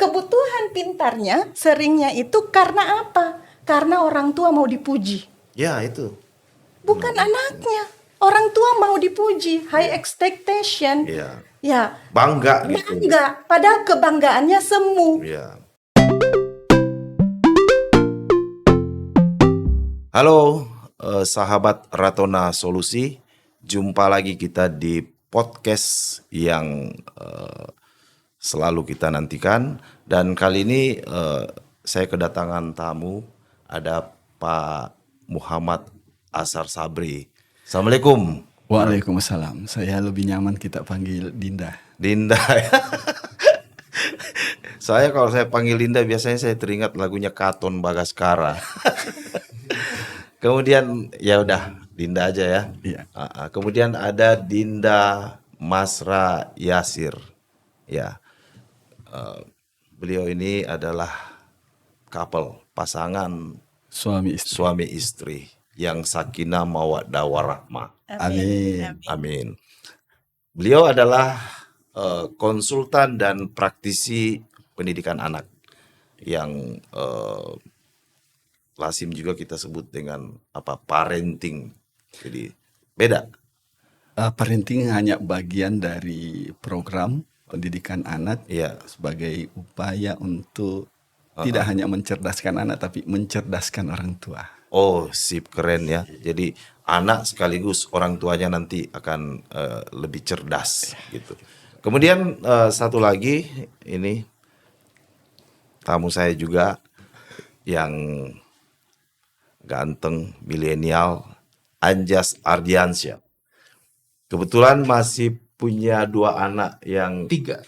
kebutuhan pintarnya seringnya itu karena apa? Karena orang tua mau dipuji. Ya, itu. Bukan anaknya. Orang tua mau dipuji, high expectation. Iya. Ya, Bangga gitu. bangga. Padahal kebanggaannya semu. Iya. Halo, sahabat Ratona Solusi. Jumpa lagi kita di podcast yang selalu kita nantikan. Dan kali ini saya kedatangan tamu, ada Pak Muhammad Asar Sabri. Assalamualaikum. Waalaikumsalam. Saya lebih nyaman kita panggil Dinda. Dinda. Saya kalau saya panggil Dinda biasanya saya teringat lagunya Katon Bagaskara. Kemudian ya udah Dinda aja ya. Iya. Kemudian ada Dinda Masra Yasir. Ya. Beliau ini adalah couple, pasangan Suami istri. suami istri yang sakinah mawaddah warahmah. Amin. Amin. Beliau adalah konsultan dan praktisi pendidikan anak yang lazim juga kita sebut dengan parenting. Jadi beda. Parenting hanya bagian dari program pendidikan anak Iya. sebagai upaya untuk tidak hanya mencerdaskan anak tapi mencerdaskan orang tua. Oh, sip, keren ya. Jadi anak sekaligus orang tuanya nanti akan lebih cerdas gitu. Kemudian satu lagi ini tamu saya juga yang ganteng milenial, Anjas Ardiansyah. Kebetulan masih punya 2 anak yang 3.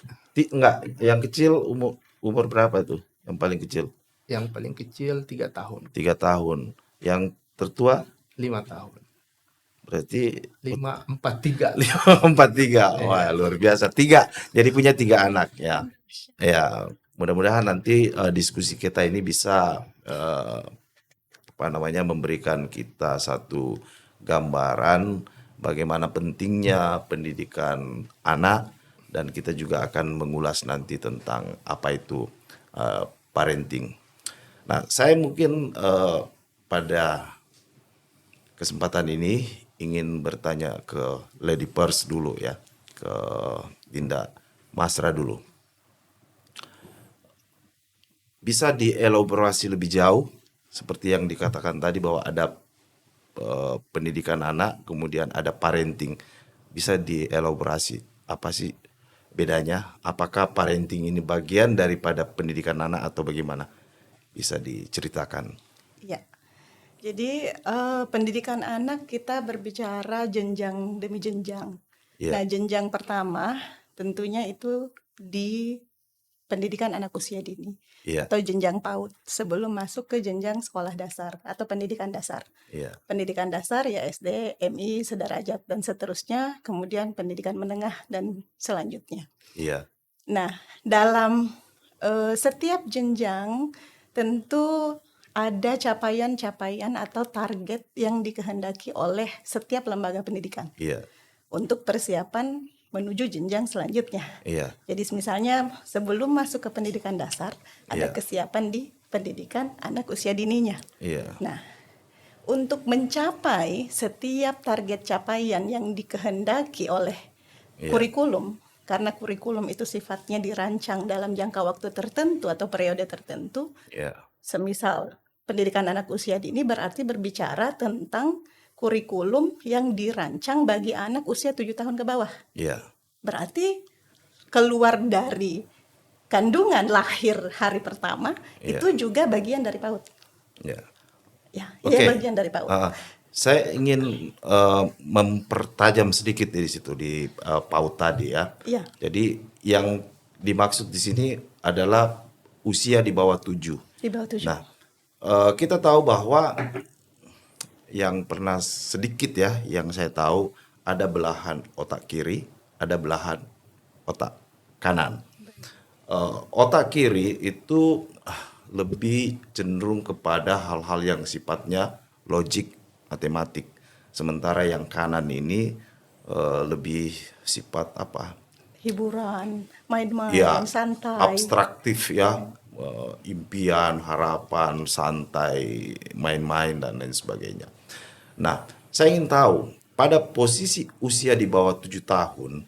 enggak, yang kecil umur berapa tuh? Yang paling kecil Yang paling kecil 3 tahun, 3 tahun. Yang tertua 5 tahun. berarti 543. 543. Wah, luar biasa. 3. Jadi punya 3 anak ya. Ya, mudah-mudahan nanti diskusi kita ini bisa memberikan kita satu gambaran bagaimana pentingnya pendidikan anak, dan kita juga akan mengulas nanti tentang apa itu parenting. Nah, saya mungkin pada kesempatan ini ingin bertanya ke Lady Pers dulu ya, ke Dinda Masra dulu. Bisa dielaborasi lebih jauh seperti yang dikatakan tadi bahwa ada pendidikan anak, kemudian ada parenting. Bisa dielaborasi apa sih bedanya? Apakah parenting ini bagian daripada pendidikan anak atau bagaimana? Bisa diceritakan. Ya. Jadi pendidikan anak kita berbicara jenjang demi jenjang. Iya. Nah, jenjang pertama tentunya itu di pendidikan anak usia dini Iya. atau jenjang PAUD sebelum masuk ke jenjang sekolah dasar atau pendidikan dasar. Iya. Pendidikan dasar ya SD, MI, sederajat dan seterusnya, kemudian pendidikan menengah dan selanjutnya. Iya. Nah, dalam setiap jenjang tentu ada capaian-capaian atau target yang dikehendaki oleh setiap lembaga pendidikan Iya. untuk persiapan menuju jenjang selanjutnya. Iya. Jadi misalnya sebelum masuk ke pendidikan dasar, ada Iya. kesiapan di pendidikan anak usia dininya. Iya. Nah, untuk mencapai setiap target capaian yang dikehendaki oleh Iya. kurikulum, karena kurikulum itu sifatnya dirancang dalam jangka waktu tertentu atau periode tertentu, Iya. semisal pendidikan anak usia dini berarti berbicara tentang kurikulum yang dirancang bagi anak usia 7 tahun ke bawah. Iya. Berarti keluar dari kandungan lahir hari pertama Iya. itu juga bagian dari PAUD. Iya. Ya, Oke. ya bagian dari PAUD. Saya ingin mempertajam sedikit di situ di PAUD tadi ya. Iya. Jadi yang dimaksud di sini adalah usia di bawah 7. Di bawah 7. Nah, kita tahu bahwa yang pernah sedikit ya, yang saya tahu ada belahan otak kiri, ada belahan otak kanan. Otak kiri itu lebih cenderung kepada hal-hal yang sifatnya logik, matematik. Sementara yang kanan ini lebih sifat hiburan, main-main, Ya, santai. abstraktif ya, impian, harapan, santai, main-main dan lain sebagainya. Nah, saya ingin tahu pada posisi usia di bawah 7 tahun,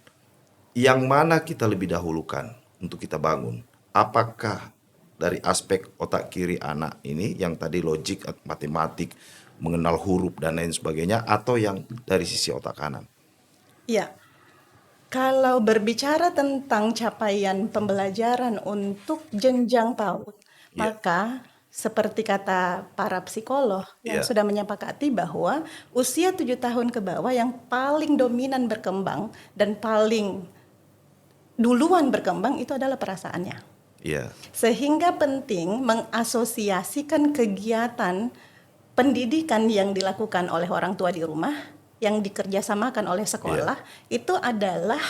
yang mana kita lebih dahulukan untuk kita bangun? Apakah dari aspek otak kiri anak ini yang tadi logik, matematik, mengenal huruf dan lain sebagainya, atau yang dari sisi otak kanan? Ya, kalau berbicara tentang capaian pembelajaran untuk jenjang PAUD, Ya. maka seperti kata para psikolog yang Ya. sudah menyepakati bahwa usia 7 tahun ke bawah yang paling dominan berkembang dan paling duluan berkembang itu adalah perasaannya. Iya, Sehingga penting mengasosiasikan kegiatan pendidikan yang dilakukan oleh orang tua di rumah, yang dikerjasamakan oleh sekolah, itu adalah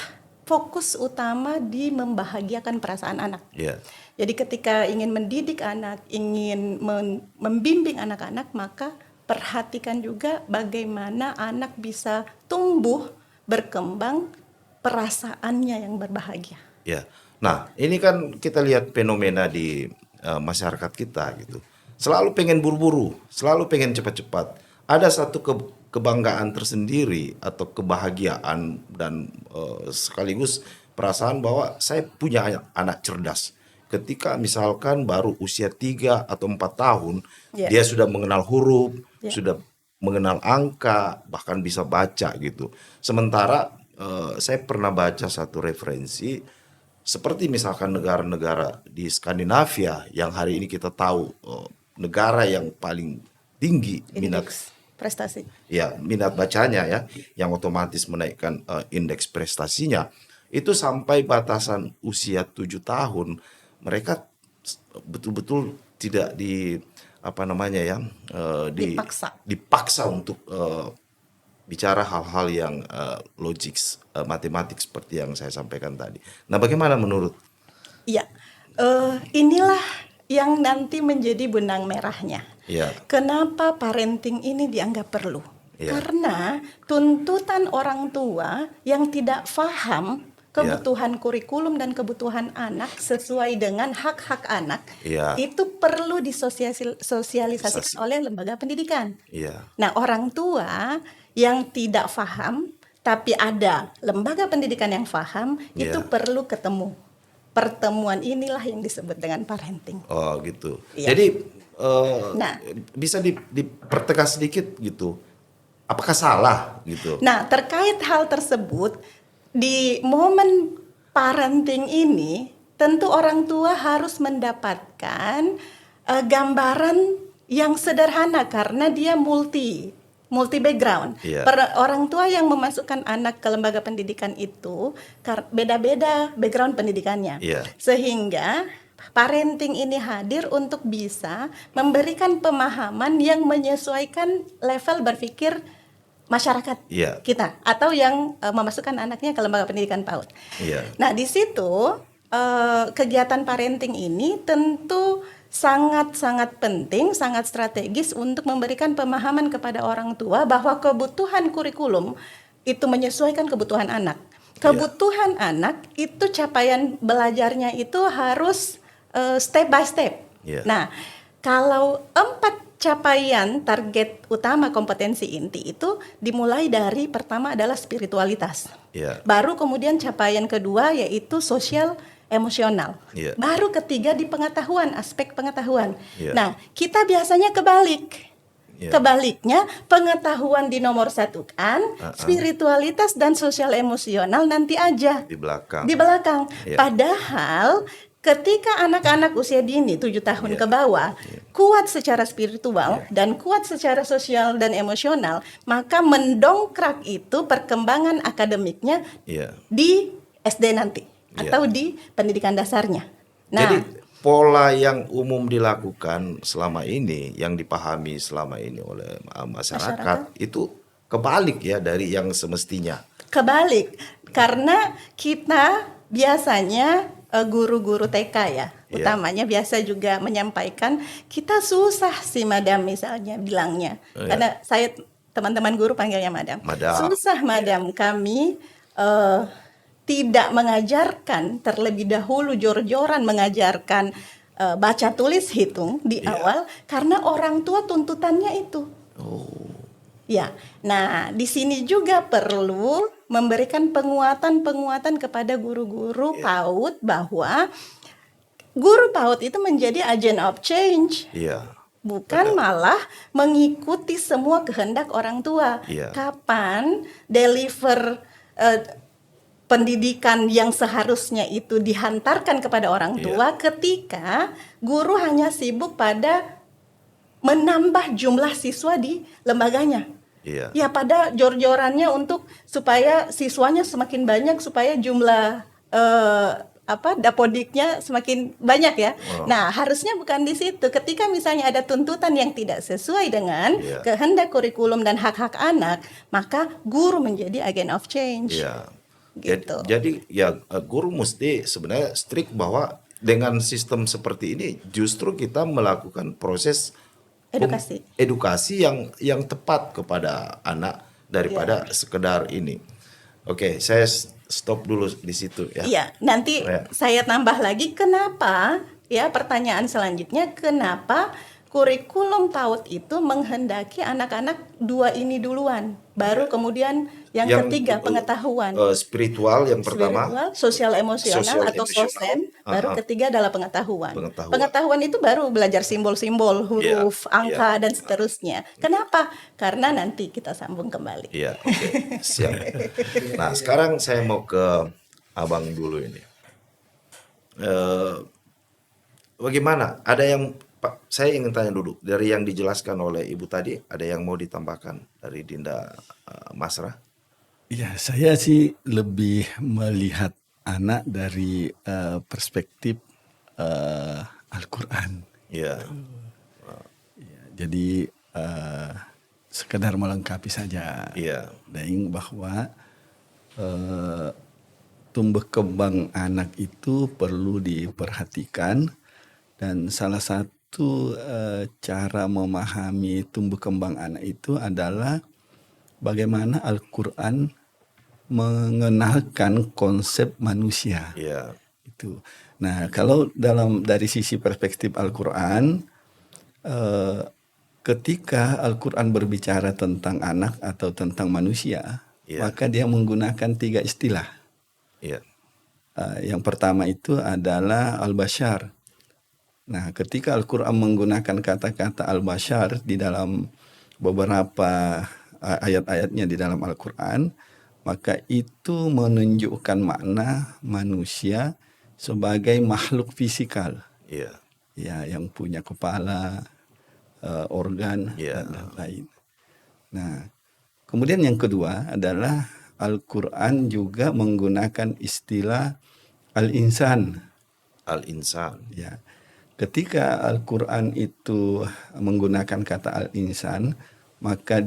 fokus utama di membahagiakan perasaan anak. iya, Jadi ketika ingin mendidik anak, ingin membimbing anak-anak, maka perhatikan juga bagaimana anak bisa tumbuh, berkembang, perasaannya yang berbahagia. iya. Nah, ini kan kita lihat fenomena di masyarakat kita gitu. Selalu pengen buru-buru, selalu pengen cepat-cepat. Ada satu kebanggaan tersendiri atau kebahagiaan dan sekaligus perasaan bahwa saya punya anak cerdas. Ketika misalkan baru usia 3 atau 4 tahun, Ya. dia sudah mengenal huruf, Ya. sudah mengenal angka, bahkan bisa baca gitu. Sementara saya pernah baca satu referensi seperti misalkan negara-negara di Skandinavia yang hari ini kita tahu negara yang paling tinggi minat Indeks prestasi. minat bacanya ya, yang otomatis menaikkan indeks prestasinya itu sampai batasan usia 7 tahun mereka betul-betul tidak dipaksa untuk bicara hal-hal yang logik, matematik seperti yang saya sampaikan tadi. Nah, bagaimana menurut? Iya, inilah yang nanti menjadi benang merahnya. Ya, Kenapa parenting ini dianggap perlu? Iya. Karena tuntutan orang tua yang tidak paham kebutuhan kurikulum dan kebutuhan anak sesuai dengan hak-hak anak, Iya. itu perlu disosialisasikan oleh lembaga pendidikan. iya, Nah, orang tua yang tidak paham, tapi ada lembaga pendidikan yang paham, Iya. itu perlu ketemu. Pertemuan inilah yang disebut dengan parenting. oh gitu. Iya. Jadi Nah. bisa dipertegas sedikit gitu. Apakah salah gitu? Nah, terkait hal tersebut, di momen parenting ini, tentu orang tua harus mendapatkan gambaran yang sederhana karena dia multi background. Iya. Orang tua yang memasukkan anak ke lembaga pendidikan itu beda-beda background pendidikannya. Iya. Sehingga parenting ini hadir untuk bisa memberikan pemahaman yang menyesuaikan level berpikir masyarakat Iya. kita atau yang memasukkan anaknya ke lembaga pendidikan PAUD. Iya. Nah, di situ kegiatan parenting ini tentu sangat-sangat penting, sangat strategis untuk memberikan pemahaman kepada orang tua bahwa kebutuhan kurikulum itu menyesuaikan kebutuhan anak. Kebutuhan anak itu capaian belajarnya itu harus step by step. Iya. Nah, kalau 4 capaian target utama kompetensi inti itu dimulai dari pertama adalah spiritualitas. Iya. Baru kemudian capaian kedua yaitu sosial emosional. Iya. Baru ketiga di pengetahuan, aspek pengetahuan. Iya. Nah, kita biasanya kebalik. Iya. Kebaliknya, pengetahuan di nomor satu kan, spiritualitas dan sosial emosional nanti aja Di belakang. di belakang. Iya. Padahal ketika anak-anak usia dini 7 tahun Iya. ke bawah kuat secara spiritual dan kuat secara sosial dan emosional, maka mendongkrak itu perkembangan akademiknya Iya. di SD nanti Iya. atau di pendidikan dasarnya. Nah, Jadi pola yang umum dilakukan selama ini, yang dipahami selama ini oleh masyarakat itu kebalik ya dari yang semestinya. kebalik karena kita biasanya guru-guru TK ya, Iya. utamanya biasa juga menyampaikan kita susah sih madam misalnya bilangnya. Iya. Karena saya teman-teman guru panggilnya madam. Madam. Susah madam kami tidak mengajarkan terlebih dahulu jor-joran mengajarkan baca tulis hitung di awal karena orang tua tuntutannya itu. Ya, nah di sini juga perlu memberikan penguatan-penguatan kepada guru-guru PAUD bahwa guru PAUD itu menjadi agent of change. Iya. Bukan malah mengikuti semua kehendak orang tua. Iya. Kapan deliver pendidikan yang seharusnya itu dihantarkan kepada orang tua ketika guru hanya sibuk pada menambah jumlah siswa di lembaganya. Iya. Ya pada jor-jorannya untuk supaya siswanya semakin banyak supaya jumlah dapodiknya semakin banyak ya. Nah, harusnya bukan di situ. Ketika misalnya ada tuntutan yang tidak sesuai dengan kehendak kurikulum dan hak-hak anak, maka guru menjadi agent of change. Iya. Gitu. Jadi ya guru mesti sebenarnya strict bahwa dengan sistem seperti ini justru kita melakukan proses edukasi yang tepat kepada anak daripada sekedar ini. Oke, saya stop dulu di situ ya. Iya, nanti saya tambah lagi kenapa ya pertanyaan selanjutnya kenapa kurikulum PAUD itu menghendaki anak-anak dua ini duluan, baru kemudian yang ketiga pengetahuan. Spiritual yang pertama, spiritual, sosial emosional atau sosen, baru ketiga adalah pengetahuan. Pengetahuan itu baru belajar simbol-simbol, huruf, angka dan seterusnya. Kenapa? Karena nanti kita sambung kembali. Iya, oke. Siap. Nah, sekarang saya mau ke Abang dulu ini. Bagaimana? Ada yang Pak, saya ingin tanya dulu dari yang dijelaskan oleh Ibu tadi, ada yang mau ditambahkan dari Dinda Masrah? Ya, saya sih lebih melihat anak dari perspektif Al-Quran. Iya. Ya, jadi sekedar melengkapi saja. Iya. Daing bahwa tumbuh kembang anak itu perlu diperhatikan dan salah satu cara memahami tumbuh kembang anak itu adalah bagaimana Al-Quran mengenalkan konsep manusia. Iya. Itu. Nah, kalau dari sisi perspektif Al-Quran, ketika Al-Quran berbicara tentang anak atau tentang manusia, maka dia menggunakan 3 istilah. Iya. Yang pertama itu adalah al-bashar. Nah, ketika Al-Quran menggunakan kata-kata al-bashar di dalam beberapa ayat-ayatnya di dalam Al-Quran, maka itu menunjukkan makna manusia sebagai makhluk fisikal. Iya. Ya, yang punya kepala, organ, dan lain-lain. Nah, kemudian yang kedua adalah Al-Quran juga menggunakan istilah al-insan. Al-insan. Ya. Ketika Al-Quran itu menggunakan kata al-insan, maka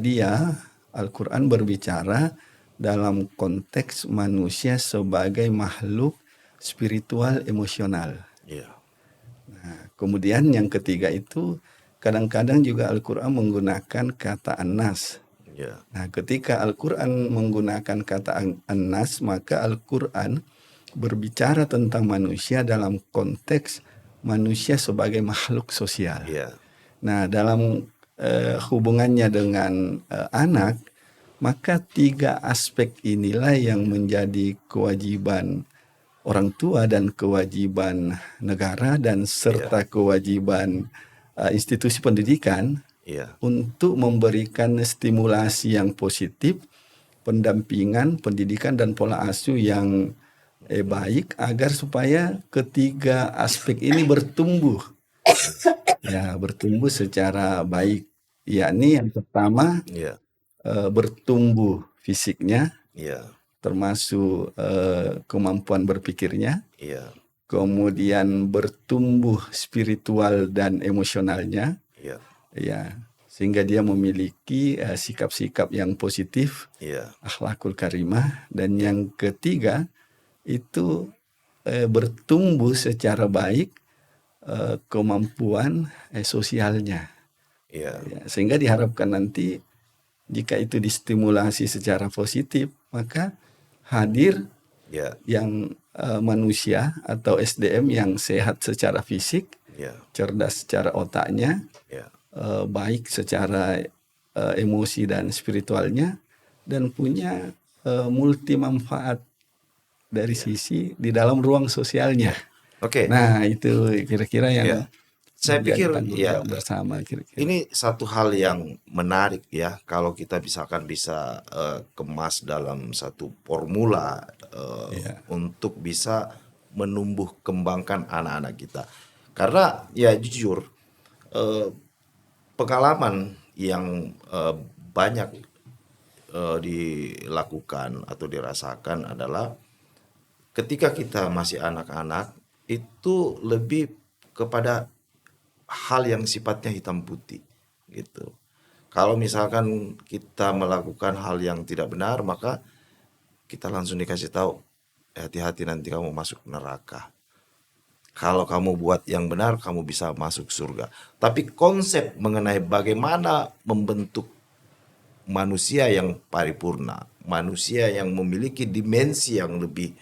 Al-Quran berbicara dalam konteks manusia sebagai makhluk spiritual emosional. Iya. Nah, kemudian yang ketiga itu kadang-kadang juga Al-Quran menggunakan kata an-nas. Iya. Nah, ketika Al-Quran menggunakan kata an-nas, maka Al-Quran berbicara tentang manusia dalam konteks manusia sebagai makhluk sosial. Iya. Nah, dalam hubungannya dengan anak, maka 3 aspek inilah yang menjadi kewajiban orang tua dan kewajiban negara dan serta kewajiban institusi pendidikan untuk memberikan stimulasi yang positif, pendampingan, pendidikan dan pola asuh yang baik agar supaya ketiga aspek ini bertumbuh. Ya, bertumbuh secara baik. Yakni yang pertama bertumbuh fisiknya, termasuk kemampuan berpikirnya. Kemudian bertumbuh spiritual dan emosionalnya. Ya, sehingga dia memiliki sikap-sikap yang positif, akhlakul karimah. Dan yang ketiga itu bertumbuh secara baik kemampuan sosialnya. Ya, sehingga diharapkan nanti jika itu distimulasi secara positif, maka hadir Ya, yang manusia atau SDM yang sehat secara fisik, ya, cerdas secara otaknya, ya, baik secara emosi dan spiritualnya, dan punya multi manfaat dari sisi di dalam ruang sosialnya. oke. Nah, itu kira-kira Ya, yang saya menjadi pikir tanggung ya jawab bersama kira-kira. ini satu hal yang menarik ya kalau kita misalkan bisa kemas dalam satu formula Iya. untuk bisa menumbuh kembangkan anak-anak kita. Karena ya jujur eh, pengalaman yang banyak dilakukan atau dirasakan adalah ketika kita masih anak-anak itu lebih kepada hal yang sifatnya hitam putih gitu. Kalau misalkan kita melakukan hal yang tidak benar, maka kita langsung dikasih tahu, hati-hati nanti kamu masuk neraka. Kalau kamu buat yang benar, kamu bisa masuk surga. Tapi konsep mengenai bagaimana membentuk manusia yang paripurna, manusia yang memiliki dimensi yang lebih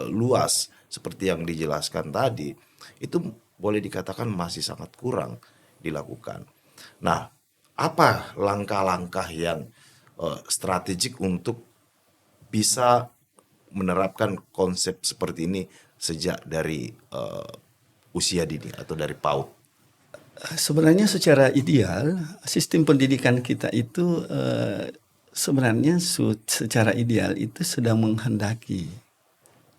luas, seperti yang dijelaskan tadi, itu boleh dikatakan masih sangat kurang dilakukan. Nah, apa langkah-langkah yang strategik untuk bisa menerapkan konsep seperti ini sejak dari usia dini atau dari PAUD? Sebenarnya secara ideal sistem pendidikan kita itu sebenarnya secara ideal itu sedang menghendaki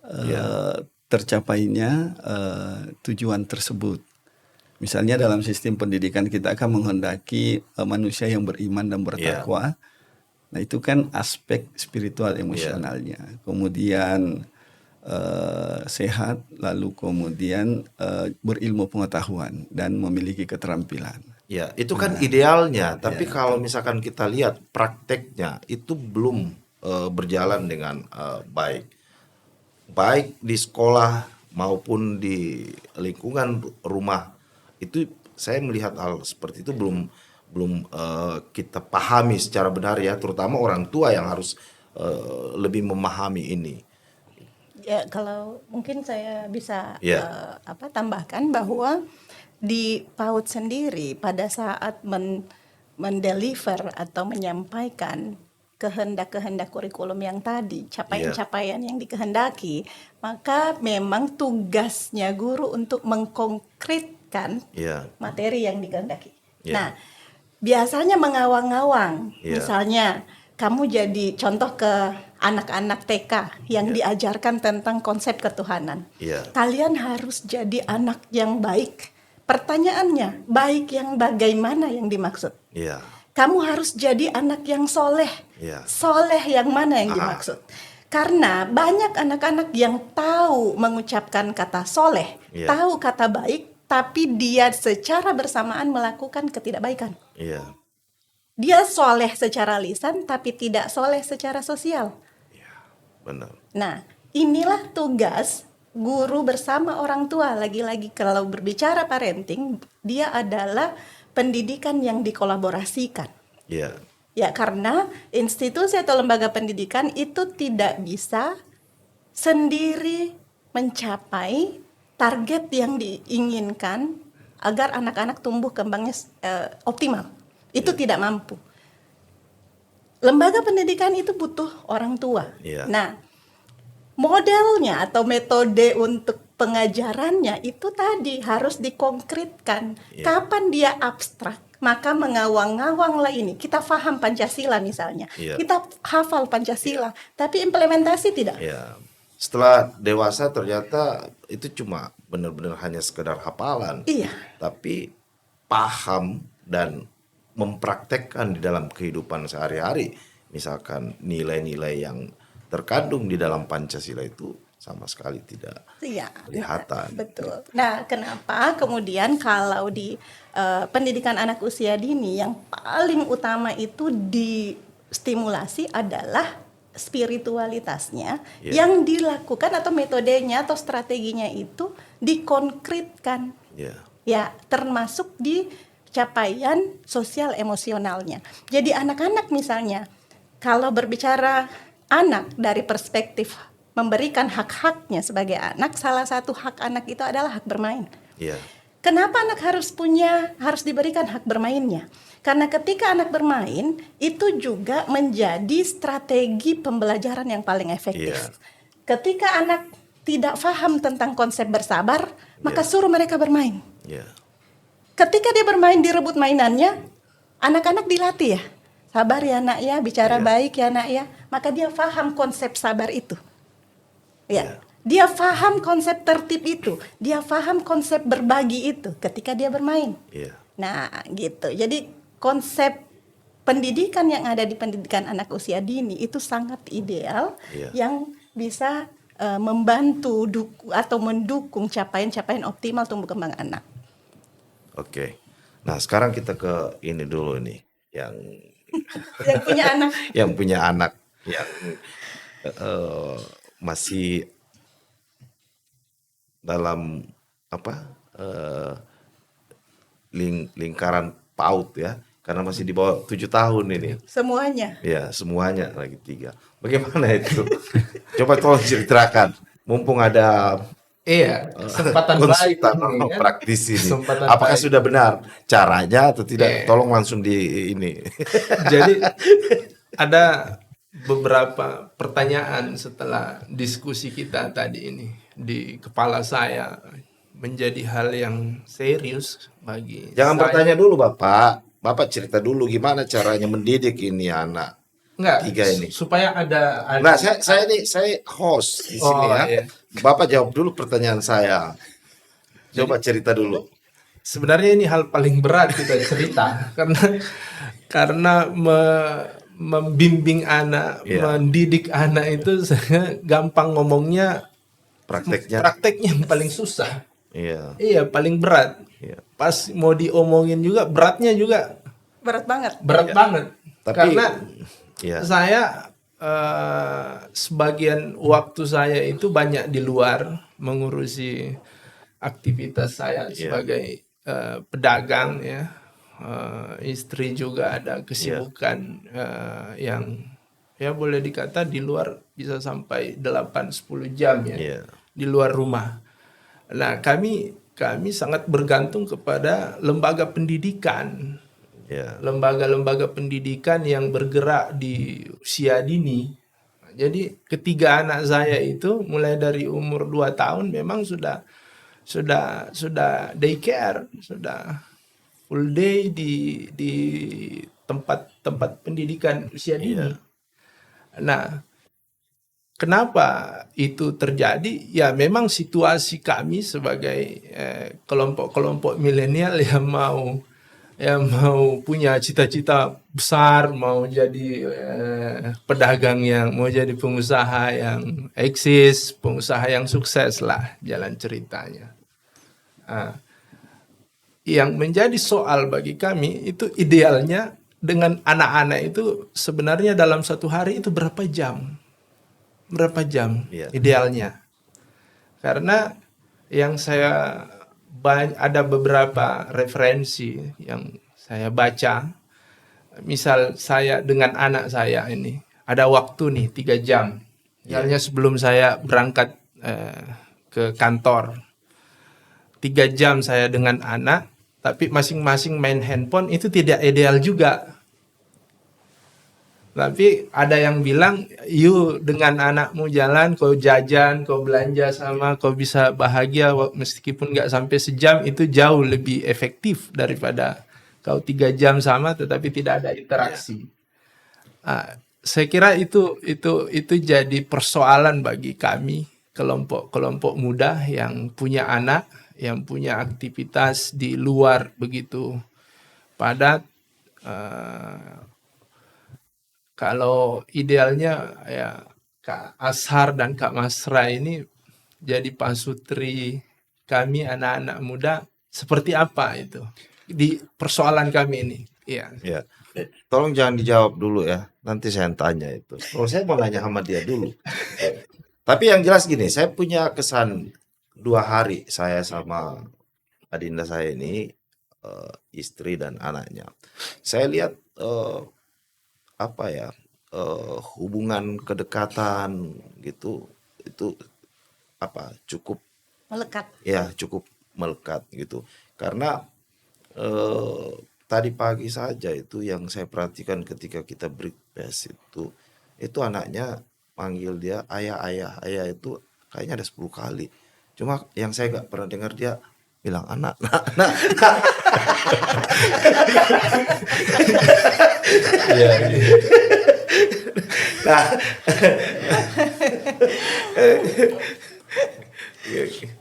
Ya, tercapainya tujuan tersebut. Misalnya dalam sistem pendidikan kita akan menghendaki manusia yang beriman dan bertakwa. Nah, itu kan aspek spiritual emosionalnya. Kemudian sehat, lalu kemudian berilmu pengetahuan dan memiliki keterampilan. ya, itu kan idealnya, tapi ya, kalau misalkan kita lihat prakteknya itu belum berjalan dengan baik. Baik di sekolah maupun di lingkungan rumah. Itu saya melihat hal seperti itu belum belum kita pahami secara benar ya, terutama orang tua yang harus lebih memahami ini. Ya, kalau mungkin saya bisa Ya, tambahkan bahwa di PAUD sendiri pada saat mendeliver atau menyampaikan kehendak-kehendak kurikulum yang tadi, capaian-capaian yang dikehendaki, maka memang tugasnya guru untuk mengkonkretkan ya, materi yang dikehendaki. Ya. Nah, biasanya mengawang-awang, Ya. misalnya kamu jadi contoh ke anak-anak TK yang diajarkan tentang konsep ketuhanan. Ya. Kalian harus jadi anak yang baik. Pertanyaannya, baik yang bagaimana yang dimaksud? ya, Kamu harus jadi anak yang soleh. Ya. Soleh yang mana yang dimaksud? Karena banyak anak-anak yang tahu mengucapkan kata soleh, Ya. tahu kata baik, tapi dia secara bersamaan melakukan ketidakbaikan. ya, Dia soleh secara lisan, tapi tidak soleh secara sosial. benar. Nah, inilah tugas guru bersama orang tua. Lagi-lagi kalau berbicara parenting, dia adalah pendidikan yang dikolaborasikan. Ya, Ya, karena institusi atau lembaga pendidikan itu tidak bisa sendiri mencapai target yang diinginkan agar anak-anak tumbuh kembangnya optimal. Itu tidak mampu. Lembaga pendidikan itu butuh orang tua. Iya. Nah, modelnya atau metode untuk pengajarannya itu tadi harus dikonkretkan. Iya. Kapan dia abstrak, maka mengawang-awanglah ini. Kita paham Pancasila misalnya, Iya. kita hafal Pancasila, tapi implementasi tidak. ya. Setelah dewasa ternyata itu cuma benar-benar hanya sekedar hafalan. Iya. Tapi paham dan mempraktekkan di dalam kehidupan sehari-hari, misalkan nilai-nilai yang terkandung di dalam Pancasila itu sama sekali tidak Iya, kelihatan. betul. Nah, kenapa kemudian kalau di pendidikan anak usia dini yang paling utama itu distimulasi adalah spiritualitasnya yang dilakukan atau metodenya atau strateginya itu dikonkretkan. Ya, Ya, termasuk di capaian sosial emosionalnya. Jadi anak-anak misalnya, kalau berbicara anak dari perspektif memberikan hak-haknya sebagai anak, salah satu hak anak itu adalah hak bermain. Iya. Kenapa anak harus diberikan hak bermainnya? Karena ketika anak bermain itu juga menjadi strategi pembelajaran yang paling efektif. Iya. Ketika anak tidak paham tentang konsep bersabar, maka Iya. suruh mereka bermain. Iya. Ketika dia bermain direbut mainannya, anak-anak dilatih ya. Sabar ya nak ya, bicara Iya. baik ya nak ya. Maka dia paham konsep sabar itu. Iya. Ya. Dia paham konsep tertib itu. Dia paham konsep berbagi itu ketika dia bermain. Iya. Nah, gitu. Jadi konsep pendidikan yang ada di pendidikan anak usia dini itu sangat ideal, Iya. yang bisa membantu atau mendukung capaian-capaian optimal tumbuh kembang anak. Oke. Nah, sekarang kita ke ini dulu nih, yang Yang punya anak. yang punya anak yang masih dalam apa lingkaran PAUD ya, karena masih di bawah 7 tahun ini. Semuanya. Ya, semuanya lagi 3. Bagaimana itu? Coba tolong ceritakan. Mumpung ada Iya, kesempatan baik konsultan ini, kan? praktisi ini. Kesempatan Apakah baik. sudah benar caranya atau tidak? Iya. Tolong langsung di ini. Jadi ada beberapa pertanyaan setelah diskusi kita tadi ini di kepala saya, menjadi hal yang serius bagi Jangan saya. bertanya dulu Bapak. Bapak cerita dulu gimana caranya mendidik ini anak. Enggak, 3 ini. supaya ada Nah, saya host di sini Oh, ya. iya. Bapak jawab dulu pertanyaan saya. Coba cerita dulu. sebenarnya ini hal paling berat kita cerita karena membimbing anak, Iya. mendidik anak itu saya gampang ngomongnya, Prakteknya. prakteknya yang paling susah. Iya. Iya, paling berat. Iya. Pas mau diomongin juga beratnya juga Berat banget. berat banget. Tapi Karena iya. saya sebagian waktu saya itu banyak di luar mengurusi aktivitas saya sebagai pedagang ya. Istri juga ada kesibukan yang ya boleh dikata di luar bisa sampai 8-10 jam ya Iya. di luar rumah. Nah, kami sangat bergantung kepada lembaga pendidikan. Iya. Lembaga-lembaga pendidikan yang bergerak di usia dini. Jadi ketiga anak saya itu mulai dari umur 2 tahun memang sudah daycare, sudah full day di tempat pendidikan usia dini. Nah, kenapa itu terjadi? Ya memang situasi kami sebagai kelompok-kelompok milenial yang mau punya cita-cita besar, mau jadi pedagang, yang mau jadi pengusaha yang eksis, pengusaha yang sukses lah jalan ceritanya. Yang menjadi soal bagi kami itu idealnya dengan anak-anak itu sebenarnya dalam satu hari itu berapa jam Iya. idealnya. Karena yang saya ada beberapa referensi yang saya baca, misal saya dengan anak saya ini ada waktu nih 3 jam, misalnya sebelum saya berangkat ke kantor, 3 jam saya dengan anak, tapi masing-masing main handphone, itu tidak ideal juga. Tapi ada yang bilang, yuk dengan anakmu jalan, kau jajan, kau belanja sama, kau bisa bahagia meskipun nggak sampai sejam, itu jauh lebih efektif daripada kau 3 jam sama tetapi tidak ada interaksi. Saya kira itu jadi persoalan bagi kami, kelompok-kelompok muda yang punya anak, yang punya aktivitas di luar begitu padat. Kalau idealnya ya Kak Ashar dan Kak Masra ini jadi pasutri kami anak-anak muda, seperti apa itu di persoalan kami ini. Iya. Ya. Tolong jangan dijawab dulu ya. Nanti saya tanya itu. Oh, saya mau nanya sama dia dulu. Tapi yang jelas gini, saya punya kesan 2 hari saya sama adinda saya ini, istri dan anaknya. Saya lihat hubungan kedekatan gitu itu cukup Melekat. ya cukup melekat gitu. Karena tadi pagi saja itu yang saya perhatikan ketika kita breakfast itu anaknya panggil dia ayah itu kayaknya ada 10 kali. Cuma yang saya nggak pernah dengar dia bilang anak. Iya, iya. Nah,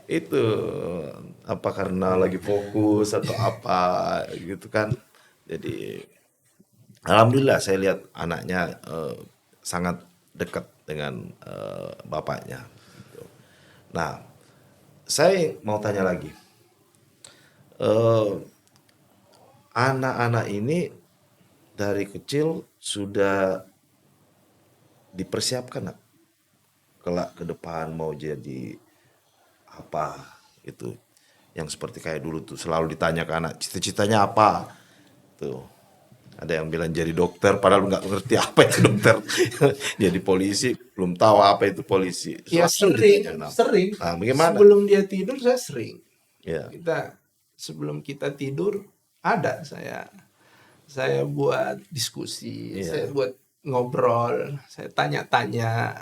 itu apa karena lagi fokus atau apa gitu kan. Jadi alhamdulillah saya lihat anaknya sangat dekat dengan bapaknya. Nah, saya mau tanya lagi. Anak-anak ini dari kecil sudah dipersiapkan nggak? Kelak ke depan mau jadi apa itu, yang seperti kayak dulu tuh selalu ditanya ke anak cita-citanya apa tuh, ada yang bilang jadi dokter padahal nggak ngerti apa itu dokter. Jadi polisi belum tahu apa itu polisi. Ya Selalu sering, ditanya, nah. sering. Nah, bagaimana? Sebelum dia tidur saya sering. Ya, Sebelum kita tidur ada saya buat diskusi, Iya. saya buat ngobrol, saya tanya-tanya.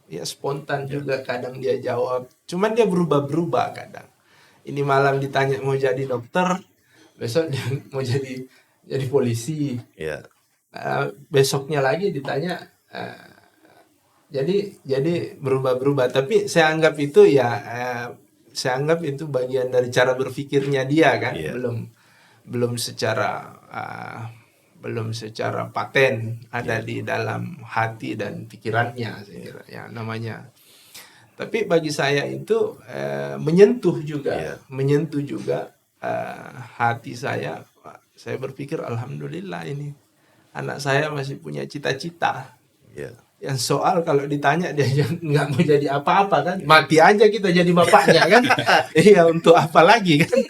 Ya spontan juga kadang dia jawab. Cuman dia berubah-berubah kadang. Ini malam ditanya mau jadi dokter, besok dia mau jadi polisi. ya, Besoknya lagi ditanya jadi berubah-berubah. Tapi saya anggap itu bagian dari cara berpikirnya dia kan. Iya. Belum secara paten ada di dalam hati dan pikirannya, saya kira ya namanya. Tapi bagi saya itu menyentuh juga hati saya. Saya berpikir alhamdulillah ini anak saya masih punya cita-cita. ya. Yang soal kalau ditanya dia nggak mau jadi apa-apa kan, mati aja kita jadi bapaknya kan. Iya, untuk apa lagi kan.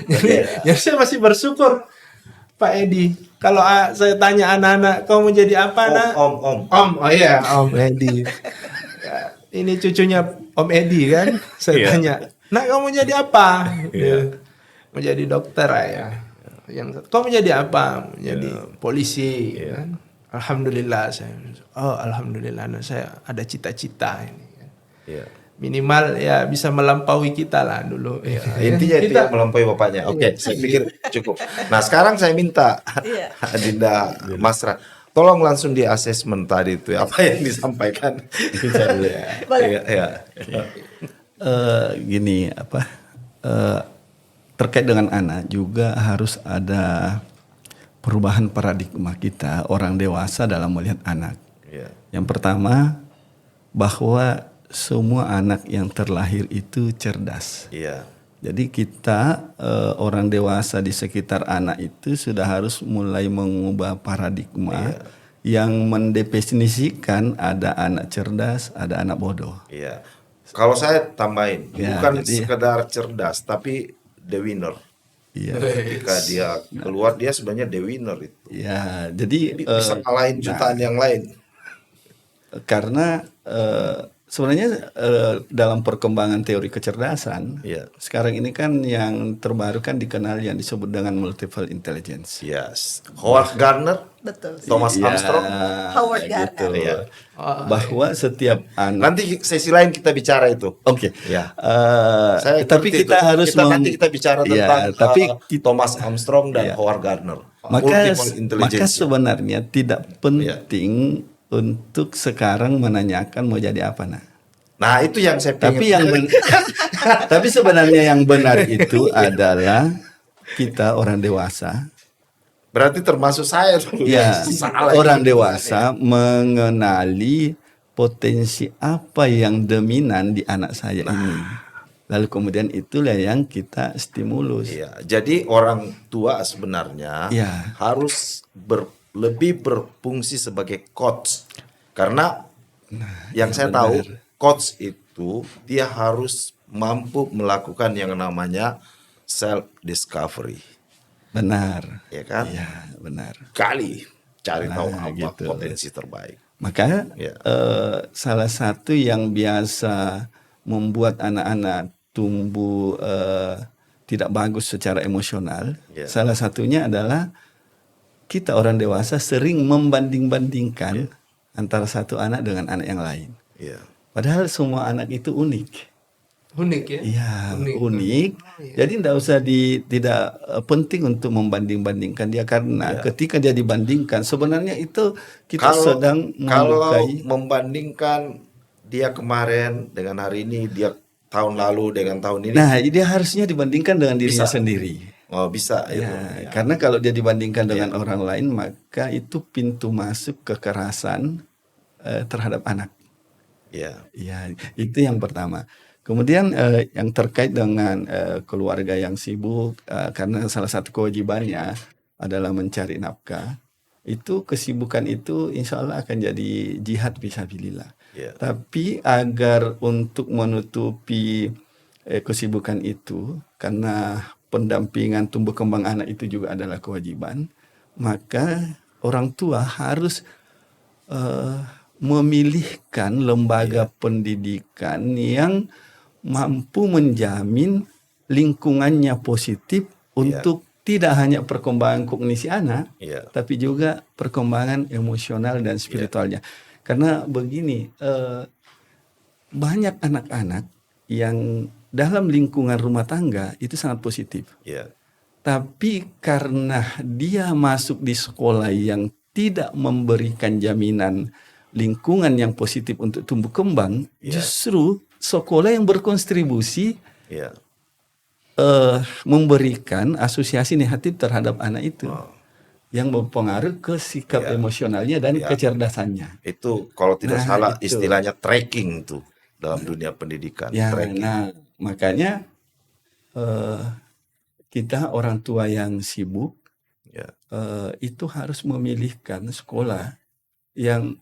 Jadi saya masih bersyukur Pak Edi. Kalau saya tanya anak-anak, kau mau jadi apa nak? Om. Oh iya, Om Edi. Ya, ini cucunya Om Edi kan. Saya Iya. tanya, nak kau mau jadi apa? Iya. Mau jadi dokter ya. Kau mau jadi apa? Mau jadi polisi kan. Alhamdulillah alhamdulillah anak saya ada cita-cita ini. Ya. Minimal ya bisa melampaui kita lah dulu. Ya, intinya itu ya, melampaui bapaknya. Oke, saya pikir cukup. Nah, sekarang saya minta Iya. Adinda Masra, tolong langsung di asesmen tadi itu apa yang disampaikan. Bisa dulu ya. Boleh. Iya. Gini terkait dengan anak juga harus ada perubahan paradigma kita orang dewasa dalam melihat anak. Iya. Yang pertama, bahwa semua anak yang terlahir itu cerdas. Iya. Jadi kita orang dewasa di sekitar anak itu sudah harus mulai mengubah paradigma yang mendefinisikan ada anak cerdas, ada anak bodoh. Iya. Kalau saya tambahin, Ya, bukan jadi- sekedar cerdas, tapi the winner. Iya. Ketika dia keluar, dia sebenarnya the winner itu. Ya, jadi Bisa kalahin jutaan yang lain. karena sebenarnya dalam perkembangan teori kecerdasan, Iya. sekarang ini kan yang terbaru kan dikenal yang disebut dengan multiple intelligence. Yes. Howard Gardner, Betul. Thomas Iya, Armstrong. Howard gitu. Gardner. Iya. Bahwa setiap anak. Nanti sesi lain kita bicara itu. Oke. Ya. Tapi ngerti kita itu. harus nanti kita bicara Iya, tentang tapi Thomas Armstrong dan Iya. Howard Gardner. maka Multiple intelligence. sebenarnya tidak penting untuk sekarang menanyakan mau jadi apa nah. Nah, itu yang saya pengen. Tapi sebenarnya yang benar itu adalah kita orang dewasa, Berarti termasuk saya dulu. ya Salah orang ini. dewasa mengenali potensi apa yang dominan di anak saya ini. Lalu kemudian itulah yang kita stimulus. Iya, jadi orang tua sebenarnya Iya. harus lebih berfungsi sebagai coach. Karena yang saya tahu coach itu dia harus mampu melakukan yang namanya self discovery, Benar. ya kan? Ya, benar. Kali cari tahu Nah, apa gitu. potensi terbaik. Maka Ya. salah satu yang biasa membuat anak-anak tumbuh tidak bagus secara emosional, Ya. salah satunya adalah kita orang dewasa sering membanding-bandingkan antara satu anak dengan anak yang lain. Ya. Padahal semua anak itu unik. Unik ya. Iya, Unik. unik. Jadi tidak usah tidak penting untuk membanding-bandingkan dia, karena ketika dia dibandingkan sebenarnya itu kita sedang kalau melukai. membandingkan dia kemarin dengan hari ini, dia tahun lalu dengan tahun ini, Nah, dia harusnya dibandingkan dengan dirinya Bisa. sendiri. oh bisa itu. Ya, karena kalau dia dibandingkan dengan orang lain, maka itu pintu masuk kekerasan terhadap anak. Ya. Ya, itu yang pertama. Kemudian yang terkait dengan keluarga yang sibuk, karena salah satu kewajibannya adalah mencari nafkah. Itu kesibukan itu insya Allah akan jadi jihad fisabilillah. Ya. Tapi agar untuk menutupi kesibukan itu, karena pendampingan tumbuh kembang anak itu juga adalah kewajiban, maka orang tua harus memilihkan lembaga pendidikan yang mampu menjamin lingkungannya positif untuk tidak hanya perkembangan kognisi anak, Ya. tapi juga perkembangan emosional dan spiritualnya. Karena begini, banyak anak-anak yang dalam lingkungan rumah tangga itu sangat positif. Ya. Tapi karena dia masuk di sekolah yang tidak memberikan jaminan lingkungan yang positif untuk tumbuh kembang, justru sekolah yang berkontribusi Ya. memberikan asosiasi negatif terhadap anak itu, yang berpengaruh ke sikap emosionalnya dan kecerdasannya. Itu kalau tidak Nah, salah itu. istilahnya tracking tuh dalam dunia pendidikan. Ya, Tracking. nah makanya kita orang tua yang sibuk Ya. itu harus memilihkan sekolah yang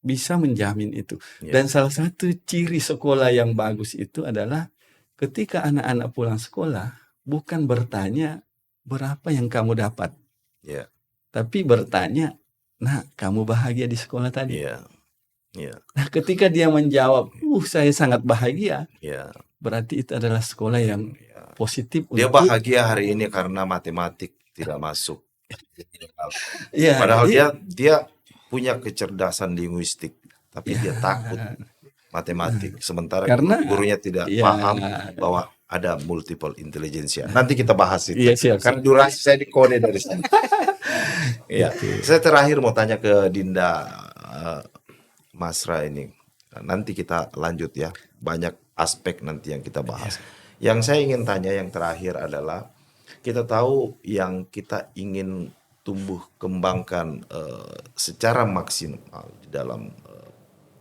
bisa menjamin itu. Dan salah satu ciri sekolah yang bagus itu adalah ketika anak-anak pulang sekolah bukan bertanya berapa yang kamu dapat, Ya. tapi bertanya, nah kamu bahagia di sekolah tadi. Ya. Ya. Nah ketika dia menjawab, saya sangat bahagia, Ya. berarti itu adalah sekolah yang positif Dia untuk bahagia hari ini karena matematik tidak masuk. ya, Padahal jadi- dia punya kecerdasan linguistik, tapi dia takut matematik. Sementara Karena- gurunya tidak ya. paham bahwa ada multiple intelligence. Nanti kita bahas itu. Iya, siap, Karena durasi saya dikode dari sana. Ya, saya terakhir mau tanya ke Dinda Masra ini. Nanti kita lanjut ya. Banyak aspek nanti yang kita bahas. Yang saya ingin tanya yang terakhir adalah kita tahu yang kita ingin tumbuh kembangkan secara maksimal di dalam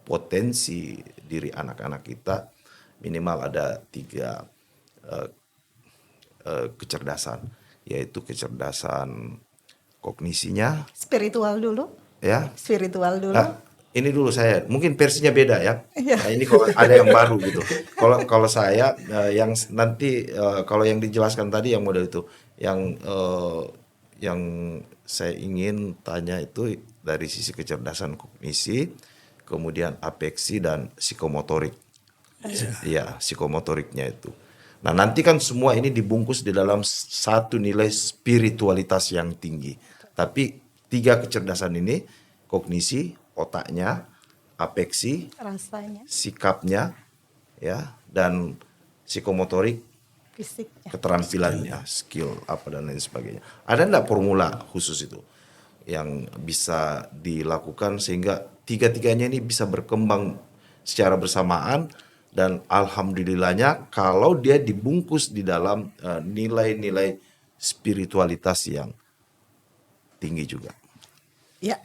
potensi diri anak-anak kita, minimal ada 3 kecerdasan, yaitu kecerdasan kognisinya, Spiritual dulu. ya. Spiritual dulu. Nah, ini dulu saya, mungkin versinya beda ya. Iya. Nah, ini kalau ada yang baru gitu. Kalau saya yang nanti kalau yang dijelaskan tadi yang model itu, yang saya ingin tanya itu dari sisi kecerdasan kognisi, kemudian apeksi dan psikomotorik. Ya, psikomotoriknya itu. Nah, nanti kan semua ini dibungkus di dalam satu nilai spiritualitas yang tinggi. Tapi 3 kecerdasan ini, kognisi, otaknya, apeksi, Rasanya, sikapnya, ya, dan psikomotorik, fisiknya. keterampilannya, skill apa dan lain sebagainya. Ada enggak formula khusus itu yang bisa dilakukan sehingga 3-tiganya ini bisa berkembang secara bersamaan, dan alhamdulillahnya kalau dia dibungkus di dalam nilai-nilai spiritualitas yang tinggi juga. Ya,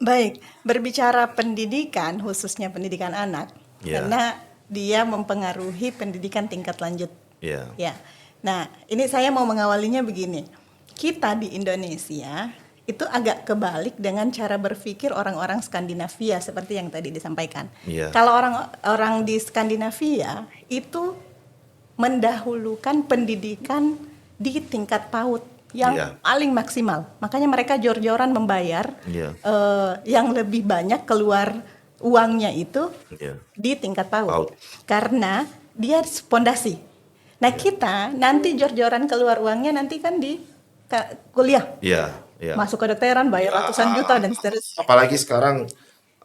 baik. Berbicara pendidikan, khususnya pendidikan anak, Ya. karena dia mempengaruhi pendidikan tingkat lanjut. Ya. Ya. Nah, ini saya mau mengawalinya begini. Kita di Indonesia itu agak kebalik dengan cara berpikir orang-orang Skandinavia seperti yang tadi disampaikan. Iya. Kalau orang-orang di Skandinavia itu mendahulukan pendidikan di tingkat PAUD yang Iya. paling maksimal. Makanya mereka jor-joran membayar Iya. yang lebih banyak keluar uangnya itu Iya. di tingkat PAUD. PAUD. Karena dia pondasi. Nah kita nanti jor-joran keluar uangnya nanti kan di kuliah. Iya. Iya. Masuk kedokteran bayar ratusan juta dan seterusnya. Apalagi sekarang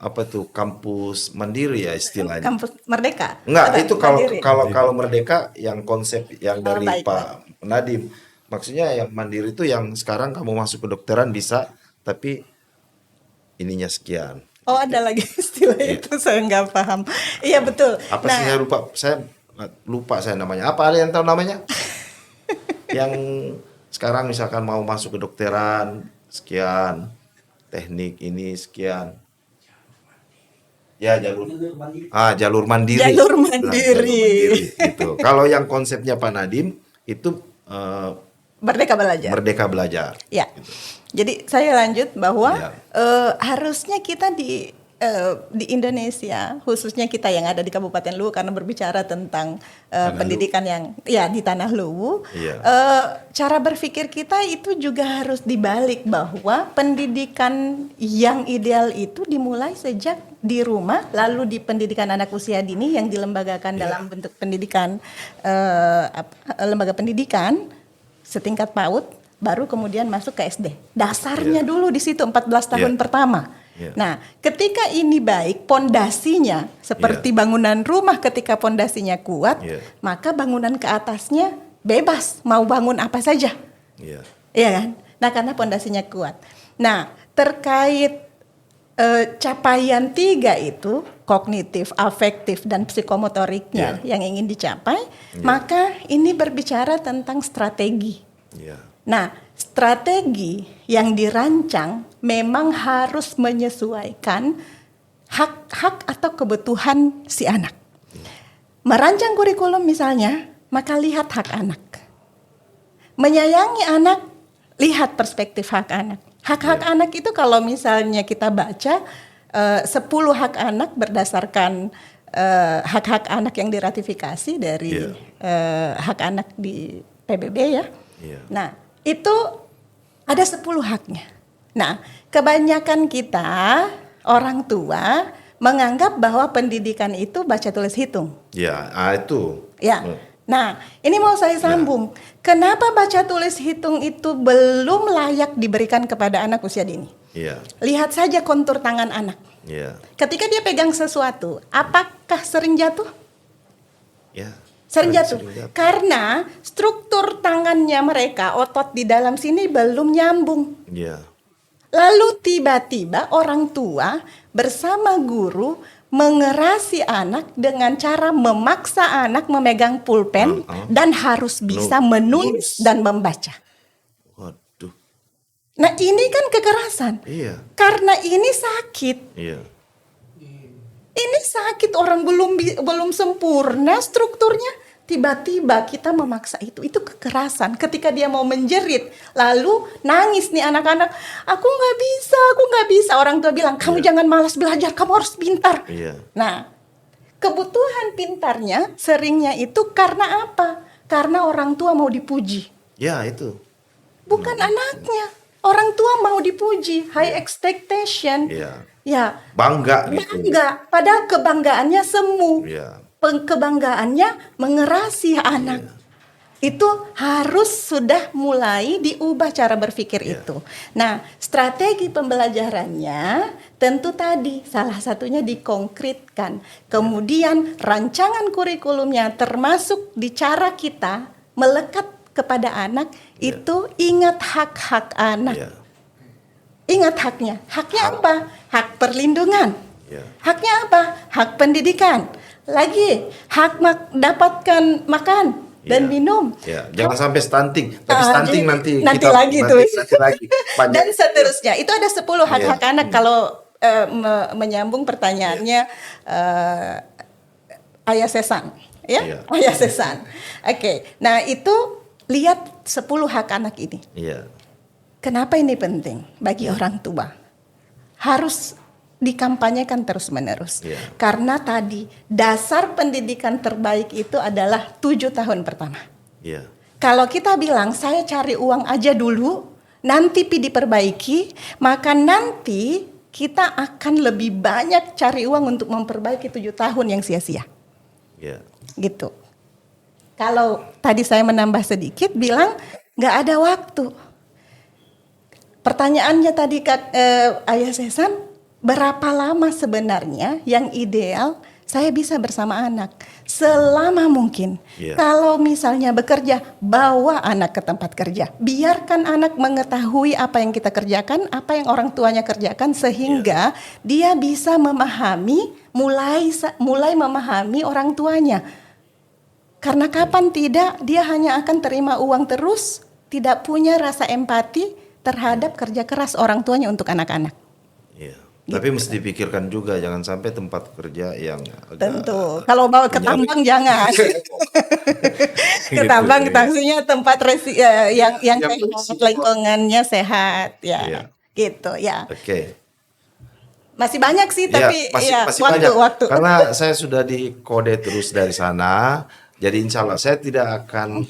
apa tuh kampus mandiri ya istilahnya. Kampus Merdeka. Enggak, Bukan, itu kalau Mandiri. kalau kalau Merdeka yang konsep yang dari baik, Pak Nadiem. Maksudnya yang mandiri itu yang sekarang kamu masuk kedokteran bisa, tapi ininya sekian. Oh ada lagi istilah Iya. itu saya nggak paham. Iya betul. Apa sih saya lupa saya namanya. Apa ada yang tahu namanya? Yang sekarang misalkan mau masuk kedokteran sekian, teknik ini sekian. Ya jalur jalur mandiri. Jalur Nah, mandiri. gitu. Kalau yang konsepnya Pak Nadiem itu Merdeka belajar. Merdeka Belajar. Ya. Jadi saya lanjut bahwa Ya. harusnya kita di Indonesia, khususnya kita yang ada di Kabupaten Luwu karena berbicara tentang pendidikan yang ya di Tanah Luwu, Iya. cara berpikir kita itu juga harus dibalik bahwa pendidikan yang ideal itu dimulai sejak di rumah, lalu di pendidikan anak usia dini yang dilembagakan dalam bentuk pendidikan lembaga pendidikan setingkat PAUD, baru kemudian masuk ke SD. Dasarnya dulu di situ 14 tahun pertama. Iya. Nah, ketika ini baik, pondasinya seperti bangunan rumah ketika pondasinya kuat, Iya. maka bangunan ke atasnya bebas mau bangun apa saja. Iya. Iya kan? Nah, karena pondasinya kuat. Nah, terkait capaian 3 itu, kognitif, afektif, dan psikomotoriknya yang ingin dicapai, maka ini berbicara tentang strategi. Iya. Nah, strategi yang dirancang memang harus menyesuaikan hak-hak atau kebutuhan si anak. Merancang kurikulum misalnya, maka lihat hak anak. Menyayangi anak, lihat perspektif hak anak. Hak-hak anak itu kalau misalnya kita baca 10 hak anak berdasarkan hak-hak anak yang diratifikasi dari hak anak di PBB ya. Iya. Nah, itu ada 10 haknya. Nah, kebanyakan kita orang tua menganggap bahwa pendidikan itu baca tulis hitung. Ya, itu. Ya. Nah, ini mau saya sambung. Kenapa baca tulis hitung itu belum layak diberikan kepada anak usia dini? Iya. Lihat saja kontur tangan anak. Iya. Ketika dia pegang sesuatu, apakah sering jatuh? Ya. Sering jatuh. Sering jatuh. Karena struktur tangannya mereka, otot di dalam sini belum nyambung. Iya. Lalu tiba-tiba orang tua bersama guru mengerasi anak dengan cara memaksa anak memegang pulpen dan harus bisa menulis dan membaca. Waduh. Nah, ini kan kekerasan. Iya. Karena ini sakit. Iya. Ini sakit, orang belum sempurna strukturnya. Tiba-tiba kita memaksa itu kekerasan. Ketika dia mau menjerit, lalu nangis nih anak-anak, aku nggak bisa. Orang tua bilang, kamu jangan malas belajar, kamu harus pintar. Iya. Nah, kebutuhan pintarnya seringnya itu karena apa? Karena orang tua mau dipuji. Ya, itu. Bukan anaknya. Orang tua mau dipuji, high expectation. Iya. Ya, Bangga gitu. bangga. Padahal kebanggaannya semu. Iya. Kebanggaannya mengerasi anak. Itu harus sudah mulai diubah cara berpikir itu. Nah, strategi pembelajarannya tentu tadi salah satunya dikonkretkan. Kemudian rancangan kurikulumnya termasuk di cara kita melekat kepada anak itu ingat hak-hak anak. Iya. Ingat haknya. Haknya apa? Hak perlindungan. Iya. Haknya apa? Hak pendidikan. Lagi, hak dapatkan makan dan Iya. minum. Ya, jangan sampai stunting. Tapi stunting jadi nanti lagi tuh. nanti lagi. Panjang. Dan seterusnya. Itu ada 10 hak-hak Iya. anak kalau menyambung pertanyaannya Ayah Sesan, ya? Iya. Ayah Sesan. Oke. Nah, itu lihat 10 hak anak ini. Iya. Kenapa ini penting bagi orang tua? Harus dikampanyekan terus-menerus. Iya. Karena tadi dasar pendidikan terbaik itu adalah 7 tahun pertama. Iya. Kalau kita bilang saya cari uang aja dulu, nanti diperbaiki, maka nanti kita akan lebih banyak cari uang untuk memperbaiki 7 tahun yang sia-sia. Ya. Gitu. Kalau tadi saya menambah sedikit bilang nggak ada waktu. Pertanyaannya tadi Ayah Sesan, berapa lama sebenarnya yang ideal saya bisa bersama anak? Selama mungkin. Iya. Kalau misalnya bekerja, bawa anak ke tempat kerja. Biarkan anak mengetahui apa yang kita kerjakan, apa yang orang tuanya kerjakan, sehingga dia bisa memahami, mulai memahami orang tuanya. Karena kapan tidak, dia hanya akan terima uang terus, tidak punya rasa empati terhadap kerja keras orang tuanya untuk anak-anak. Iya. Tapi mesti dipikirkan juga, jangan sampai tempat kerja yang agak Tentu. Kalau bawa ke tambang jangan. Ke tambang Gitu, maksudnya tempat yang Yang sehat, lingkungannya sehat, ya. Iya. Gitu ya. Oke. Masih banyak sih, tapi masih banyak. Karena saya sudah dikode terus dari sana. Jadi insya Allah saya tidak akan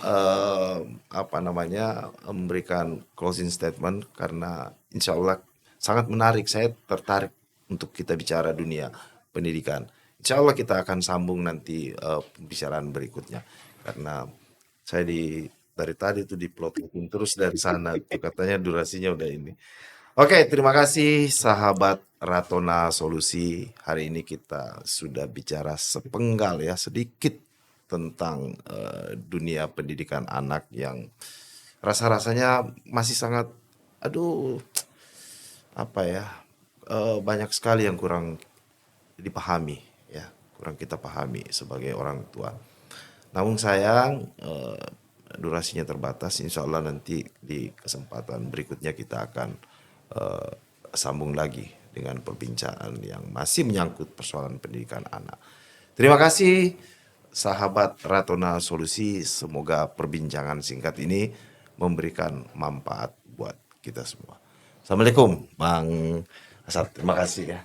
memberikan closing statement karena insya Allah sangat menarik. Saya tertarik untuk kita bicara dunia pendidikan. Insya Allah kita akan sambung nanti pembicaraan berikutnya karena saya dari tadi tuh diplototin terus dari sana. Katanya durasinya udah ini. Oke, terima kasih sahabat Ratona Solusi. Hari ini kita sudah bicara sepenggal ya, sedikit tentang dunia pendidikan anak yang rasa-rasanya masih sangat, banyak sekali yang kurang dipahami ya, kurang kita pahami sebagai orang tua. Namun sayang durasinya terbatas. Insya Allah nanti di kesempatan berikutnya kita akan sambung lagi dengan perbincangan yang masih menyangkut persoalan pendidikan anak. Terima kasih sahabat Ratona Solusi. Semoga perbincangan singkat ini memberikan manfaat buat kita semua. Assalamualaikum Bang Asad, terima kasih ya.